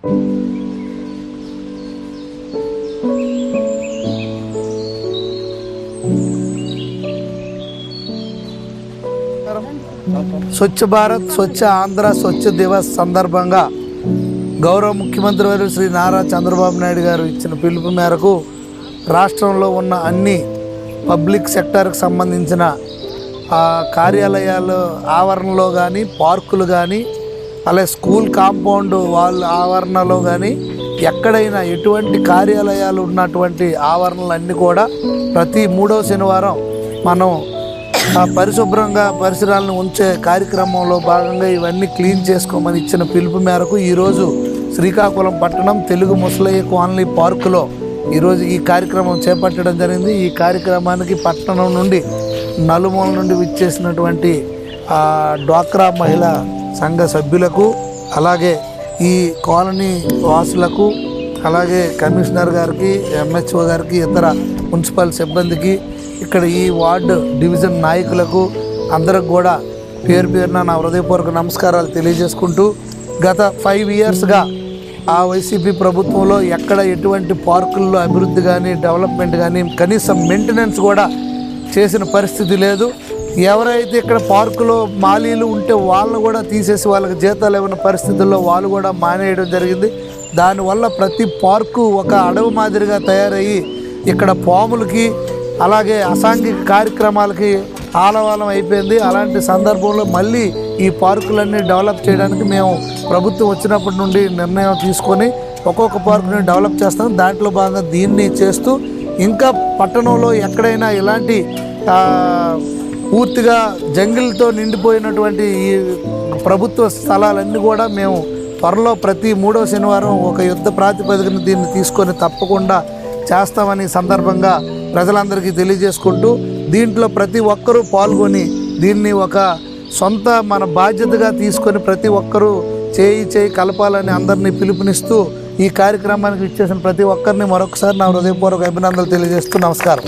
స్వచ్ఛ భారత్, స్వచ్ఛ ఆంధ్ర, స్వచ్ఛ దివస్ సందర్భంగా గౌరవ ముఖ్యమంత్రి వర్యులు శ్రీ నారా చంద్రబాబు నాయుడు గారు ఇచ్చిన పిలుపు మేరకు రాష్ట్రంలో ఉన్న అన్ని పబ్లిక్ సెక్టార్కి సంబంధించిన కార్యాలయాలు ఆవరణలో కానీ, పార్కులు కానీ, అలాగే స్కూల్ కాంపౌండ్ వాళ్ళ ఆవరణలో కానీ ఎక్కడైనా ఎటువంటి కార్యాలయాలు ఉన్నటువంటి ఆవరణలన్నీ కూడా ప్రతి 3వ శనివారం మనం పరిశుభ్రంగా పరిసరాలను ఉంచే కార్యక్రమంలో భాగంగా ఇవన్నీ క్లీన్ చేసుకోమని ఇచ్చిన పిలుపు మేరకు ఈరోజు శ్రీకాకుళం పట్టణం తెలుగు ముసలయ్య కాలనీ పార్కులో ఈరోజు ఈ కార్యక్రమం చేపట్టడం జరిగింది. ఈ కార్యక్రమానికి పట్టణం నుండి నలుమూల నుండి విచ్చేసినటువంటి డ్వాక్రా మహిళా సంఘ సభ్యులకు, అలాగే ఈ కాలనీ వాసులకు, అలాగే కమిషనర్ గారికి, ఎంహెచ్ఓ గారికి, ఇతర మున్సిపల్ సిబ్బందికి, ఇక్కడ ఈ వార్డు డివిజన్ నాయకులకు అందరికి కూడా పేరు పేరున నా హృదయపూర్వక నమస్కారాలు తెలియజేసుకుంటూ, గత 5 ఇయర్స్గా ఆ వైసీపీ ప్రభుత్వంలో ఎక్కడ ఎటువంటి పార్కుల్లో అభివృద్ధి కానీ, డెవలప్మెంట్ కానీ, కనీసం మెయింటెనెన్స్ కూడా చేసిన పరిస్థితి లేదు. ఎవరైతే ఇక్కడ పార్కులో మాలీలు ఉంటే వాళ్ళను కూడా తీసేసి వాళ్ళకి జీతాలు ఇవ్వని పరిస్థితుల్లో వాళ్ళు కూడా మానేయడం జరిగింది. దానివల్ల ప్రతి పార్కు ఒక అడవి మాదిరిగా తయారయ్యి ఇక్కడ పాములకి, అలాగే అసాంఘిక కార్యక్రమాలకి ఆలవాలం అయిపోయింది. అలాంటి సందర్భంలో మళ్ళీ ఈ పార్కులన్నీ డెవలప్ చేయడానికి మేము ప్రభుత్వం వచ్చినప్పటి నుండి నిర్ణయం తీసుకొని ఒక్కొక్క పార్కుని డెవలప్ చేస్తాం. దాంట్లో భాగంగా దీన్ని చేస్తూ ఇంకా పట్టణంలో ఎక్కడైనా ఇలాంటి పూర్తిగా జంగిల్తో నిండిపోయినటువంటి ఈ ప్రభుత్వ స్థలాలన్నీ కూడా మేము త్వరలో ప్రతి 3వ శనివారం ఒక యుద్ధ ప్రాతిపదికన దీన్ని తీసుకొని తప్పకుండా చేస్తామని సందర్భంగా ప్రజలందరికీ తెలియజేసుకుంటూ, దీంట్లో ప్రతి ఒక్కరూ పాల్గొని దీన్ని ఒక సొంత మన బాధ్యతగా తీసుకొని ప్రతి ఒక్కరూ చేయి కలపాలని అందరినీ పిలుపునిస్తూ ఈ కార్యక్రమానికి ఇచ్చేసిన ప్రతి ఒక్కరిని మరొకసారి నా హృదయపూర్వక అభినందనలు తెలియజేస్తూ నమస్కారం.